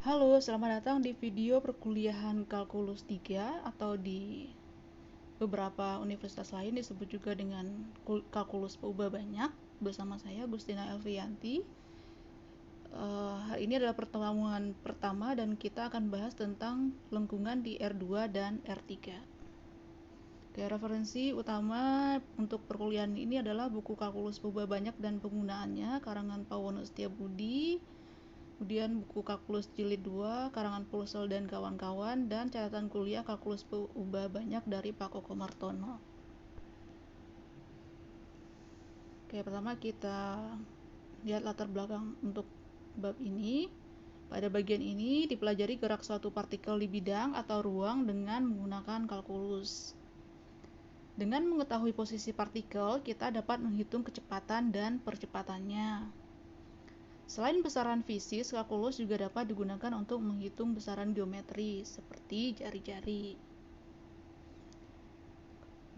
Halo, selamat datang di video perkuliahan Kalkulus 3 atau di beberapa universitas lain disebut juga dengan Kalkulus Peubah Banyak bersama saya Gustina Elvianti. Hari ini adalah pertemuan pertama dan kita akan bahas tentang lengkungan di R2 dan R3. Referensi utama untuk perkuliahan ini adalah buku Kalkulus Peubah Banyak dan Penggunaannya karangan Pawono Setiabudi. Kemudian buku Kalkulus Jilid 2 karangan Pulsel dan kawan-kawan, dan catatan kuliah Kalkulus Peubah Banyak dari Pak Koko Martono. Oke, pertama kita lihat latar belakang untuk bab ini. Pada bagian ini dipelajari gerak suatu partikel di bidang atau ruang dengan menggunakan kalkulus. Dengan mengetahui posisi partikel, kita dapat menghitung kecepatan dan percepatannya. Selain besaran fisik, kalkulus juga dapat digunakan untuk menghitung besaran geometri seperti jari-jari.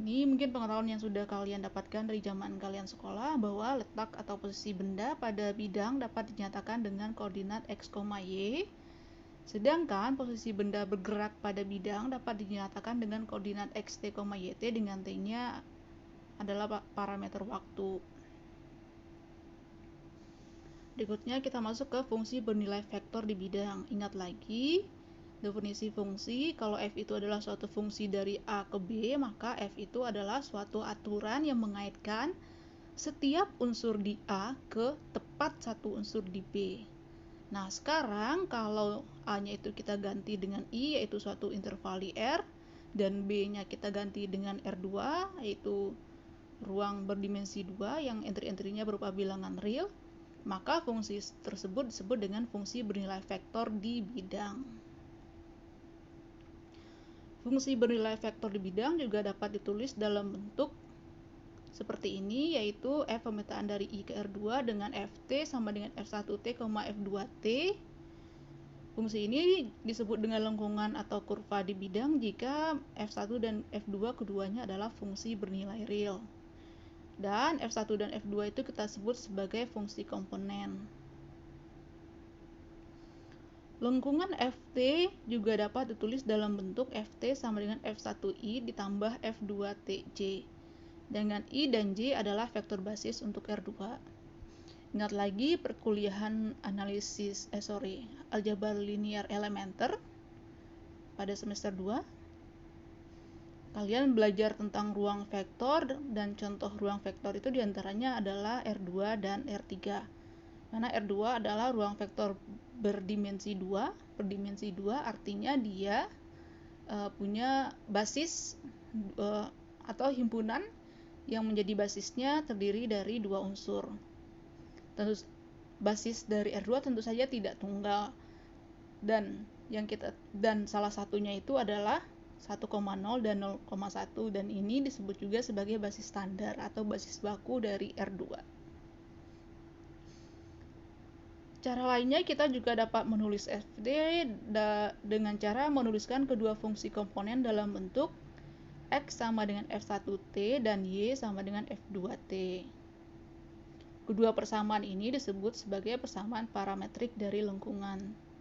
Ini mungkin pengetahuan yang sudah kalian dapatkan dari zaman kalian sekolah, bahwa letak atau posisi benda pada bidang dapat dinyatakan dengan koordinat x, y. Sedangkan posisi benda bergerak pada bidang dapat dinyatakan dengan koordinat xt, yt, dengan t-nya adalah parameter waktu. Berikutnya kita masuk ke fungsi bernilai vektor di bidang. Ingat lagi definisi fungsi, kalau f itu adalah suatu fungsi dari a ke b, maka f itu adalah suatu aturan yang mengaitkan setiap unsur di a ke tepat satu unsur di b. Nah, sekarang kalau a-nya itu kita ganti dengan i, yaitu suatu interval di R, dan b-nya kita ganti dengan R2, yaitu ruang berdimensi 2 yang entry-entry-nya berupa bilangan real, maka fungsi tersebut disebut dengan fungsi bernilai vektor di bidang. Fungsi bernilai vektor di bidang juga dapat ditulis dalam bentuk seperti ini, yaitu f pemetaan dari i ke R2 dengan ft sama dengan f1t, f2t. Fungsi ini disebut dengan lengkungan atau kurva di bidang jika f1 dan f2 keduanya adalah fungsi bernilai real. Dan F1 dan F2 itu kita sebut sebagai fungsi komponen. Lengkungan Ft juga dapat ditulis dalam bentuk Ft sama dengan F1i ditambah F2tj. Dengan I dan J adalah vektor basis untuk R2. Ingat lagi perkuliahan aljabar linear elementer pada semester 2. Kalian belajar tentang ruang vektor, dan contoh ruang vektor itu diantaranya adalah R2 dan R3. Karena R2 adalah ruang vektor berdimensi 2. Berdimensi 2 artinya dia punya basis atau himpunan yang menjadi basisnya terdiri dari dua unsur. Tentu basis dari R2 tentu saja tidak tunggal, dan salah satunya itu adalah 1,0 dan 0,1, dan ini disebut juga sebagai basis standar atau basis baku dari R2. Cara lainnya kita juga dapat menulis Fd dengan cara menuliskan kedua fungsi komponen dalam bentuk X sama dengan F1t dan Y sama dengan F2t. Kedua persamaan ini disebut sebagai persamaan parametrik dari lengkungan.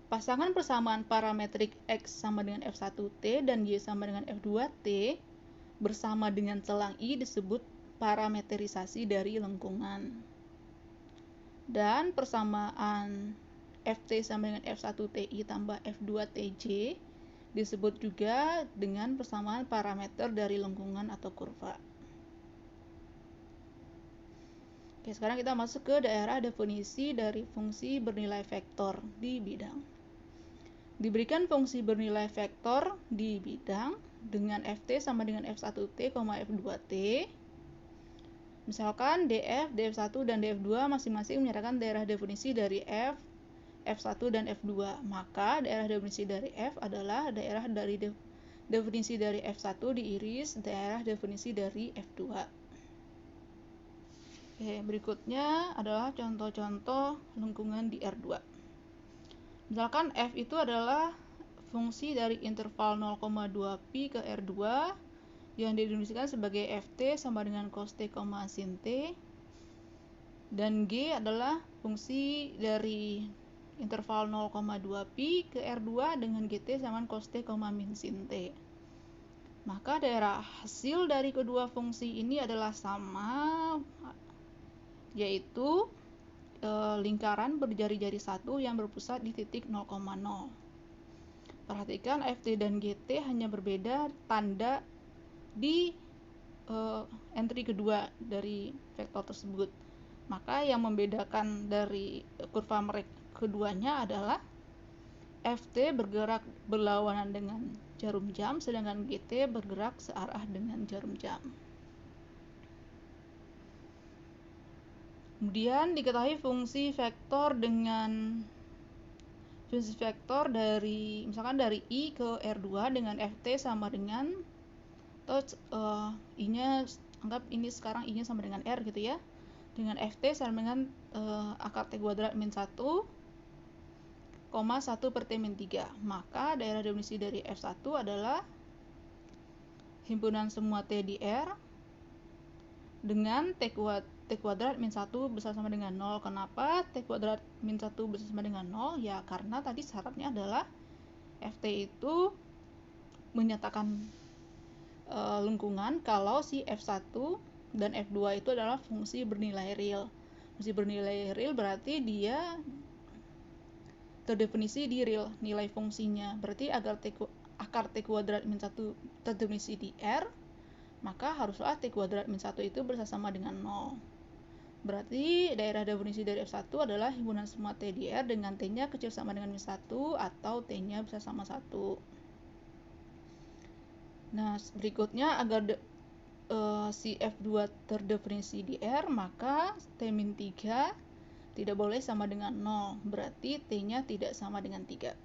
Pasangan persamaan parametrik X sama dengan F1t dan Y sama dengan F2t bersama dengan celang I disebut parameterisasi dari lengkungan. Dan persamaan Ft sama dengan F1ti tambah F2tj disebut juga dengan persamaan parameter dari lengkungan atau kurva. Oke, sekarang kita masuk ke daerah definisi dari fungsi bernilai vektor di bidang. Diberikan fungsi bernilai vektor di bidang dengan Ft sama dengan F1t, F2t. Misalkan df, df1 dan df2 masing-masing menyerahkan daerah definisi dari f, f1 dan f2. Maka daerah definisi dari f adalah daerah dari definisi dari f1 diiris daerah definisi dari f2. Oke, berikutnya adalah contoh-contoh lengkungan di R2. Misalkan f itu adalah fungsi dari interval 0,2 pi ke R2 yang didefinisikan sebagai ft sama dengan cos t, sin t, dan g adalah fungsi dari interval 0,2 pi ke R2 dengan GT sama cos T, min sin T. Maka daerah hasil dari kedua fungsi ini adalah sama, yaitu lingkaran berjari-jari satu yang berpusat di titik 0,0. Perhatikan Ft dan Gt hanya berbeda tanda di entry kedua dari vektor tersebut. Maka yang membedakan dari kurva mereka keduanya adalah Ft bergerak berlawanan dengan jarum jam, sedangkan Gt bergerak searah dengan jarum jam. Kemudian diketahui fungsi vektor dari misalkan dari I ke R2 dengan Ft sama dengan I-nya, anggap ini sekarang I-nya sama dengan R gitu ya, dengan Ft sama dengan akar T kuadrat min 1, 1 per T min 3. Maka daerah definisi dari F1 adalah himpunan semua T di R dengan T kuadrat min 1 besar sama dengan 0. Kenapa T kuadrat min 1 besar sama dengan 0? Ya karena tadi syaratnya adalah Ft itu menyatakan lengkungan kalau si F1 dan F2 itu adalah fungsi bernilai real. Fungsi bernilai real berarti dia terdefinisi di real nilai fungsinya. Berarti agar akar T kuadrat min 1 terdefinisi di R, maka haruslah T kuadrat min 1 itu bersama dengan 0. Berarti daerah definisi dari F1 adalah himpunan semua T di R dengan T-nya kecil sama dengan min 1 atau T-nya besar sama 1. Nah, berikutnya agar si F2 terdefinisi di R, maka T min 3 tidak boleh sama dengan 0. Berarti T-nya tidak sama dengan 3.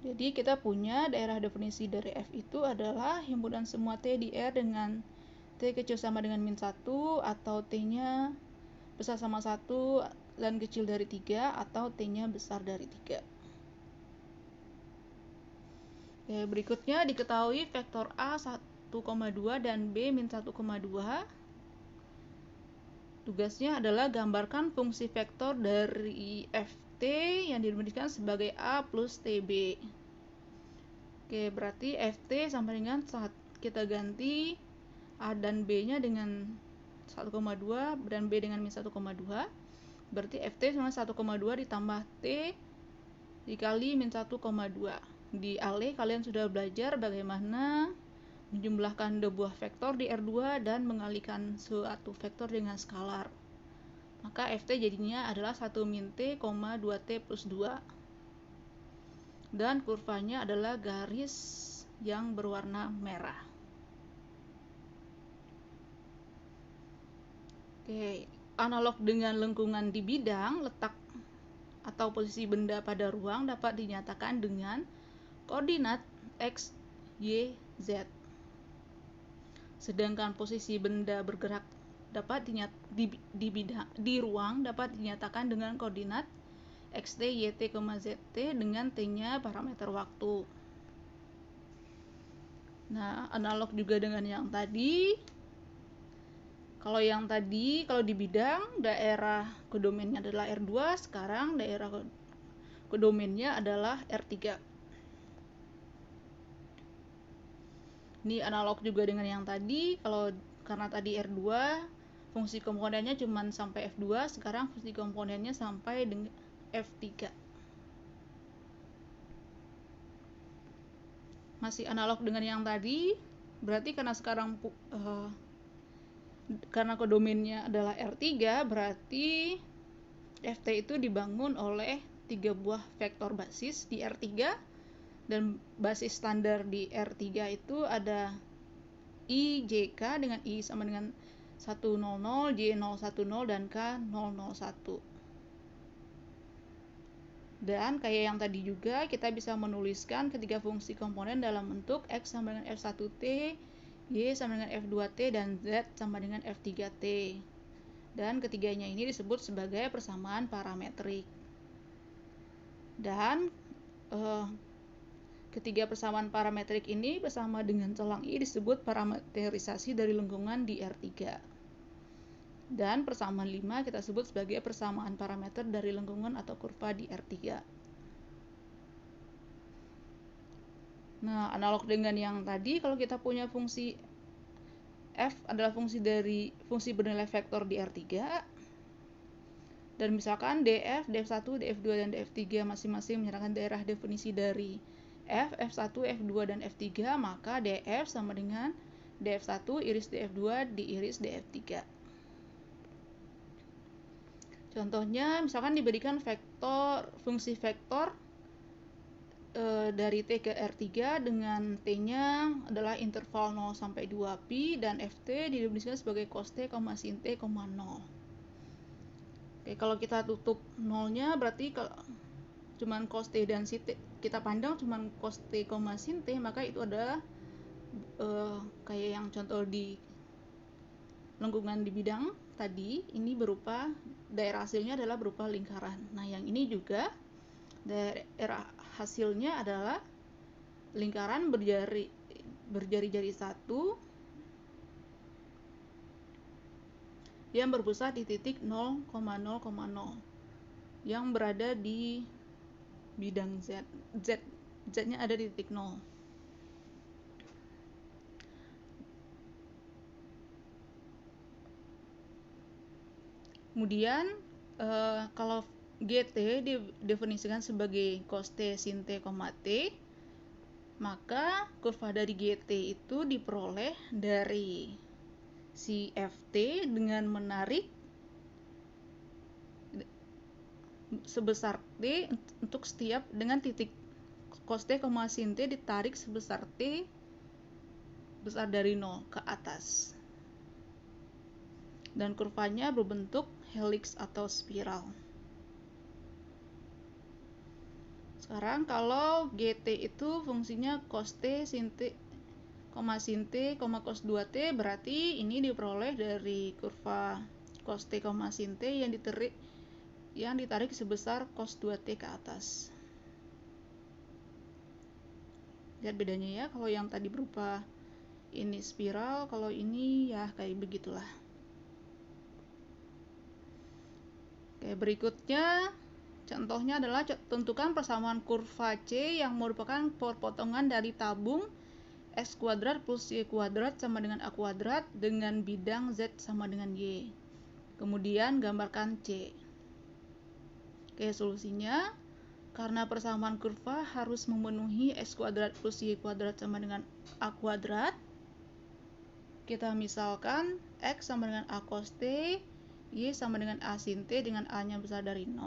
Jadi kita punya daerah definisi dari F itu adalah himpunan semua T di R dengan T kecil sama dengan min 1 atau T-nya besar sama 1 dan kecil dari 3 atau T-nya besar dari 3. Oke, berikutnya diketahui vektor A 1,2 dan B min 1,2. Tugasnya adalah gambarkan fungsi vektor dari Ft yang didefinisikan sebagai A plus TB. Oke, berarti Ft sama dengan kita ganti A dan B-nya dengan 1,2 dan B dengan min 1,2. Berarti Ft sama 1,2 ditambah T dikali min 1,2. Di ALE kalian sudah belajar bagaimana menjumlahkan dua buah vektor di R2 dan mengalihkan suatu vektor dengan skalar. Maka Ft jadinya adalah 1 min T, 2T plus 2. Dan kurvanya adalah garis yang berwarna merah. Oke, analog dengan lengkungan di bidang, letak atau posisi benda pada ruang dapat dinyatakan dengan koordinat X, Y, Z. Sedangkan posisi benda bergerak dapat di ruang dapat dinyatakan dengan koordinat Xt, Yt, Zt dengan T-nya parameter waktu. Nah, analog juga dengan yang tadi. Kalau di bidang daerah kodomennya adalah R2, sekarang daerah kodomennya adalah R3. Ini analog juga dengan yang tadi. Karena tadi R2 fungsi komponennya cuma sampai F2, sekarang fungsi komponennya sampai dengan F3. Masih analog dengan yang tadi, berarti karena sekarang karena kodomennya adalah R3, berarti Ft itu dibangun oleh 3 buah vektor basis di R3. Dan basis standar di R3 itu ada I, JK dengan I sama dengan 100, J010 dan K001. Dan kayak yang tadi juga kita bisa menuliskan ketiga fungsi komponen dalam bentuk X sama dengan F1T, Y sama dengan F2T, dan Z sama dengan F3T. Dan ketiganya ini disebut sebagai persamaan parametrik. Dan ketiga persamaan parametrik ini bersama dengan celang I disebut parametrisasi dari lengkungan di R3. Dan persamaan 5 kita sebut sebagai persamaan parameter dari lengkungan atau kurva di R3. Nah, analog dengan yang tadi, kalau kita punya fungsi f adalah fungsi bernilai vektor di R3, dan misalkan df, df1, df2, dan df3 masing-masing menyerahkan daerah definisi dari f, f1, f2, dan f3, maka df sama dengan df1 iris df2 diiris df3. Contohnya, misalkan diberikan fungsi vektor dari T ke R3 dengan T-nya adalah interval 0 sampai 2pi dan Ft didefinisikan sebagai cos T, sin T, 0. Oke, kalau kita tutup 0-nya berarti kalau cuman cos T dan sin T, kita pandang cuman cos T, sin T, maka itu adalah kayak yang contoh di lengkungan di bidang tadi, ini berupa daerah hasilnya adalah berupa lingkaran. Nah, yang ini juga daerah hasilnya adalah lingkaran berjari-jari satu yang berpusat di titik 0,0,0 yang berada di bidang Z. Z-nya ada di titik 0. Kemudian kalau GT didefinisikan sebagai cos T, sin T, T, maka kurva dari GT itu diperoleh dari si FT dengan menarik sebesar T untuk setiap dengan titik cos T, sin T ditarik sebesar T besar dari 0 ke atas. Dan kurvanya berbentuk helix atau spiral. Sekarang kalau GT itu fungsinya cos T, sin T, sin T, cos 2T, berarti ini diperoleh dari kurva cos T, sin T yang ditarik sebesar cos 2T ke atas. Lihat bedanya ya, kalau yang tadi berupa ini spiral, kalau ini ya kayak begitulah. Oke, berikutnya contohnya adalah tentukan persamaan kurva C yang merupakan perpotongan dari tabung X kuadrat plus Y kuadrat sama dengan A kuadrat dengan bidang Z sama dengan Y. Kemudian gambarkan C. Oke, solusinya karena persamaan kurva harus memenuhi X kuadrat plus Y kuadrat sama dengan A kuadrat, kita misalkan X sama dengan A cos T, Y sama dengan A sin T dengan A-nya besar dari 0.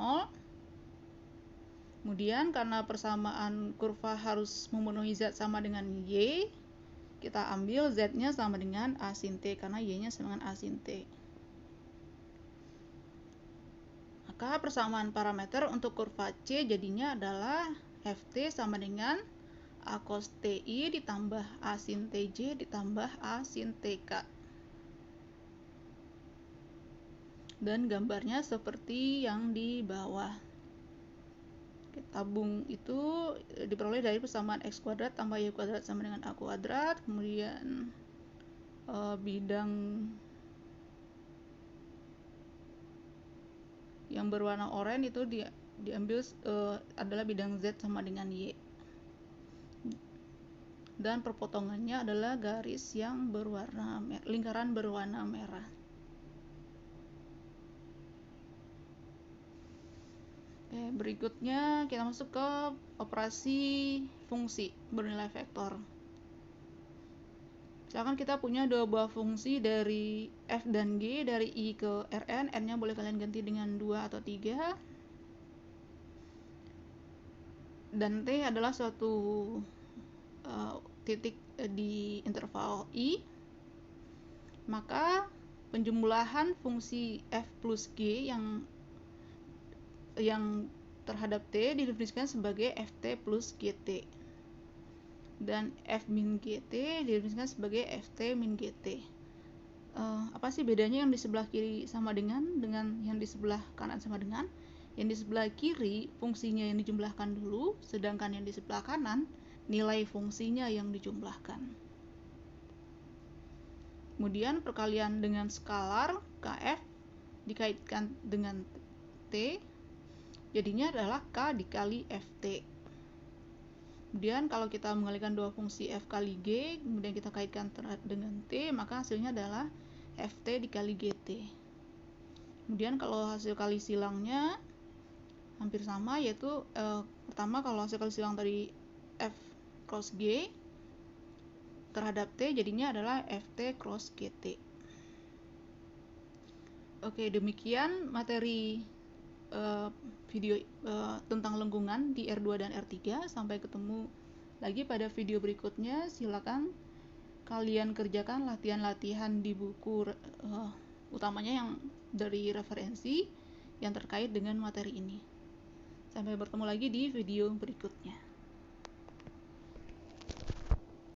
Kemudian karena persamaan kurva harus memenuhi Z sama dengan Y, kita ambil Z-nya sama dengan A sin T karena Y-nya sama dengan A sin T. Maka persamaan parameter untuk kurva C jadinya adalah Ft sama dengan A cos Ti ditambah A sin Tj ditambah A sin Tk. Dan gambarnya seperti yang di bawah. Tabung itu diperoleh dari persamaan X kuadrat tambah Y kuadrat sama dengan A kuadrat. Kemudian bidang yang berwarna oranye itu diambil adalah bidang Z sama dengan Y. Dan perpotongannya adalah garis yang lingkaran berwarna merah. Oke, berikutnya kita masuk ke operasi fungsi bernilai vektor. Misalkan kita punya dua buah fungsi dari f dan g dari i ke rn, n-nya boleh kalian ganti dengan 2 atau 3. Dan t adalah suatu titik di interval i. Maka penjumlahan fungsi f plus g yang terhadap T didefinisikan sebagai Ft plus Gt. Dan F min Gt didefinisikan sebagai Ft min Gt. Apa sih bedanya yang di sebelah kiri sama dengan yang di sebelah kanan sama dengan? Yang di sebelah kiri fungsinya yang dijumlahkan dulu, sedangkan yang di sebelah kanan nilai fungsinya yang dijumlahkan. Kemudian perkalian dengan skalar Kf dikaitkan dengan T, jadinya adalah K dikali Ft. Kemudian kalau kita mengalihkan dua fungsi F kali G, kemudian kita kaitkan dengan T, maka hasilnya adalah Ft dikali Gt. Kemudian kalau hasil kali silangnya hampir sama, yaitu pertama kalau hasil kali silang dari F cross G terhadap T, jadinya adalah Ft cross Gt. Oke, demikian materi video tentang lengkungan di R2 dan R3. Sampai ketemu lagi pada video berikutnya. Silakan kalian kerjakan latihan-latihan di buku utamanya yang dari referensi yang terkait dengan materi ini. Sampai bertemu lagi di video berikutnya.